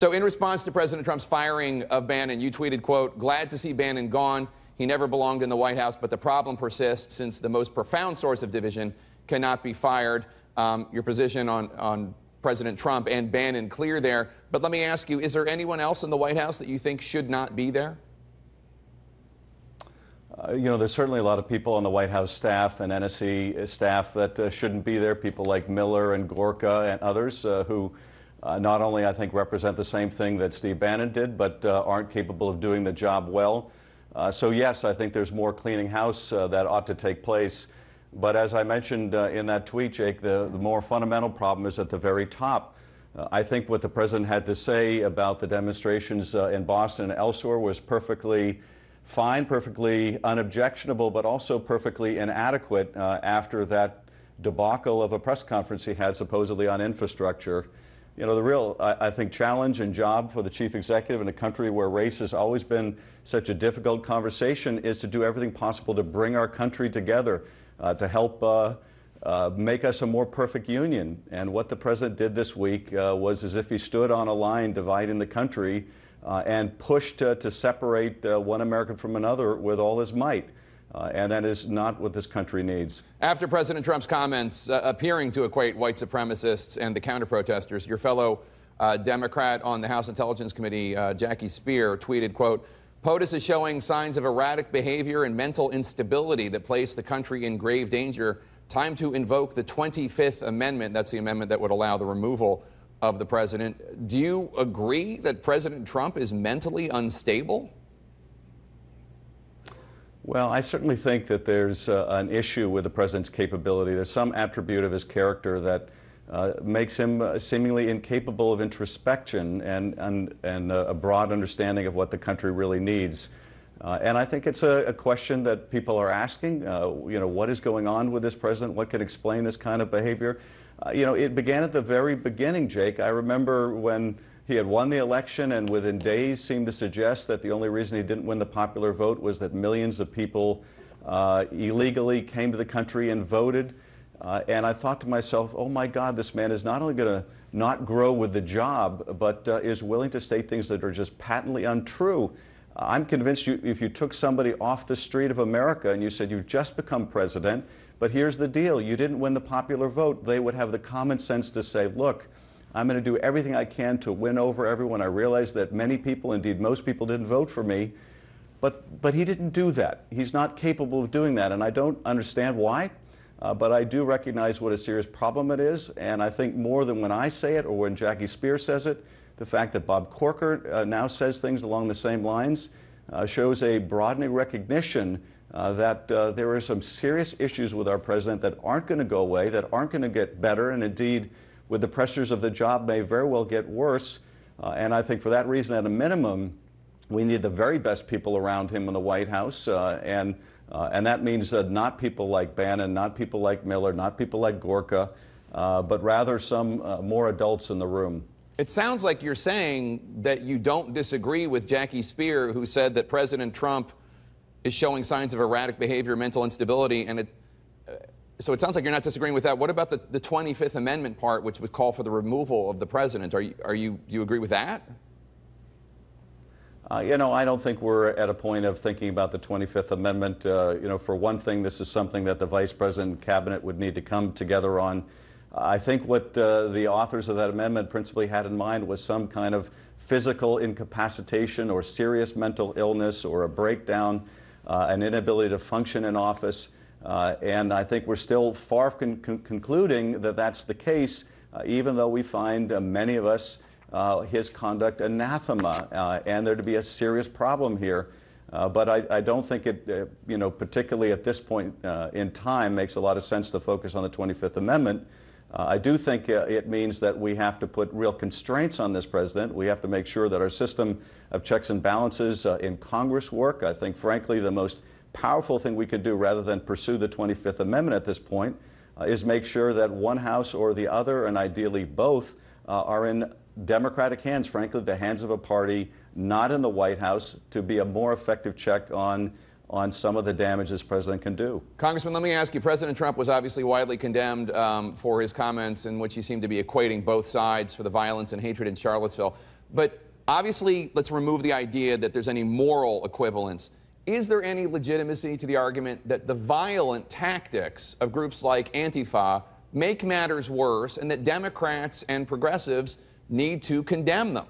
So in response to President Trump's firing of Bannon, you tweeted, quote, "Glad to see Bannon gone. He never belonged in the White House, but the problem persists since the most profound source of division cannot be fired." Your position on President Trump and Bannon clear there. But let me ask you, is there anyone else in the White House that you think should not be there? There's certainly a lot of people on the White House staff and NSC staff that shouldn't be there. People like Miller and Gorka and others who not only, I think, represent the same thing that Steve Bannon did, but aren't capable of doing the job well. So yes, I think there's more cleaning house that ought to take place. But as I mentioned in that tweet, Jake, the more fundamental problem is at the very top. I think what the president had to say about the demonstrations in Boston and elsewhere was perfectly fine, perfectly unobjectionable, but also perfectly inadequate after that debacle of a press conference he had supposedly on infrastructure. The real, I think, challenge and job for the chief executive in a country where race has always been such a difficult conversation is to do everything possible to bring our country together, to help make us a more perfect union. And what the president did this week was as if he stood on a line dividing the country and pushed to separate one American from another with all his might. And that is not what this country needs. After President Trump's comments appearing to equate white supremacists and the counter-protesters, your fellow Democrat on the House Intelligence Committee, Jackie Speier, tweeted, quote, "POTUS is showing signs of erratic behavior and mental instability that place the country in grave danger. Time to invoke the 25th Amendment." That's the amendment that would allow the removal of the president. Do you agree that President Trump is mentally unstable? Well, I certainly think that there's an issue with the president's capability. There's some attribute of his character that makes him seemingly incapable of introspection and a broad understanding of what the country really needs. And I think it's a question that people are asking. What is going on with this president? What could explain this kind of behavior? It began at the very beginning, Jake. I remember when he had won the election and within days seemed to suggest that the only reason he didn't win the popular vote was that millions of people illegally came to the country and voted. And I thought to myself, oh my God, this man is not only going to not grow with the job, but is willing to state things that are just patently untrue. I'm convinced if you took somebody off the street of America and you said, you've just become president, but here's the deal, you didn't win the popular vote, they would have the common sense to say, look, I'm going to do everything I can to win over everyone. I realize that many people, indeed most people, didn't vote for me, but he didn't do that. He's not capable of doing that, and I don't understand why, but I do recognize what a serious problem it is, and I think more than when I say it or when Jackie Speier says it, the fact that Bob Corker now says things along the same lines shows a broadening recognition that there are some serious issues with our president that aren't going to go away, that aren't going to get better, and indeed, with the pressures of the job, may very well get worse. And I think for that reason, at a minimum, we need the very best people around him in the White House. And that means not people like Bannon, not people like Miller, not people like Gorka, but rather some more adults in the room. It sounds like you're saying that you don't disagree with Jackie Speier, who said that President Trump is showing signs of erratic behavior, mental instability, and so it sounds like you're not disagreeing with that. What about the 25th Amendment part, which would call for the removal of the president? Do you agree with that? I don't think we're at a point of thinking about the 25th Amendment. For one thing, this is something that the Vice President and Cabinet would need to come together on. I think what the authors of that amendment principally had in mind was some kind of physical incapacitation or serious mental illness or a breakdown, an inability to function in office. And I think we're still far from concluding that that's the case, even though we find many of us his conduct anathema and there to be a serious problem here. But I don't think it, particularly at this point in time, makes a lot of sense to focus on the 25th Amendment. I do think it means that we have to put real constraints on this president. We have to make sure that our system of checks and balances in Congress work. I think, frankly, the most powerful thing we could do rather than pursue the 25th Amendment at this point is make sure that one house or the other, and ideally both, are in Democratic hands, frankly, the hands of a party not in the White House, to be a more effective check on some of the damage this president can do. Congressman, let me ask you, President Trump was obviously widely condemned for his comments in which he seemed to be equating both sides for the violence and hatred in Charlottesville. But obviously, let's remove the idea that there's any moral equivalence. Is there any legitimacy to the argument that the violent tactics of groups like Antifa make matters worse and that Democrats and progressives need to condemn them?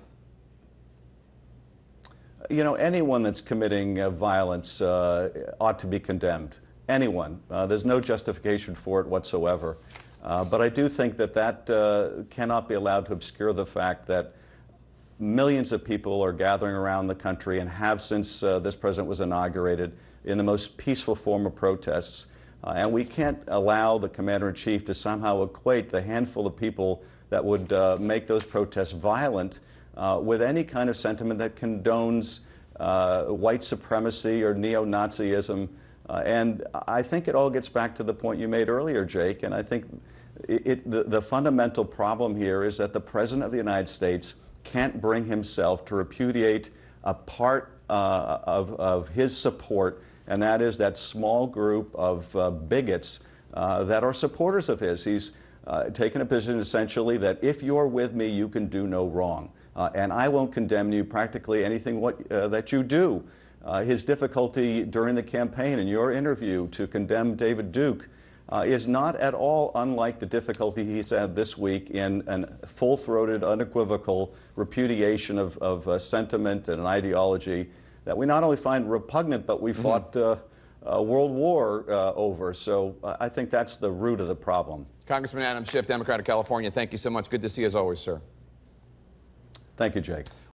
You know, anyone that's committing violence ought to be condemned. Anyone. There's no justification for it whatsoever. But I do think that that cannot be allowed to obscure the fact that millions of people are gathering around the country and have since this president was inaugurated in the most peaceful form of protests. And we can't allow the commander-in-chief to somehow equate the handful of people that would make those protests violent with any kind of sentiment that condones white supremacy or neo-Nazism. And I think it all gets back to the point you made earlier, Jake, and I think the fundamental problem here is that the President of the United States can't bring himself to repudiate a part of his support, and that is that small group of bigots that are supporters of his. He's taken a position essentially that if you're with me, you can do no wrong. And I won't condemn you practically anything that you do. His difficulty during the campaign in your interview to condemn David Duke is not at all unlike the difficulty he's had this week in a full-throated, unequivocal repudiation of sentiment and an ideology that we not only find repugnant, but we fought a world war over. So I think that's the root of the problem. Congressman Adam Schiff, Democrat of California, thank you so much. Good to see you as always, sir. Thank you, Jake.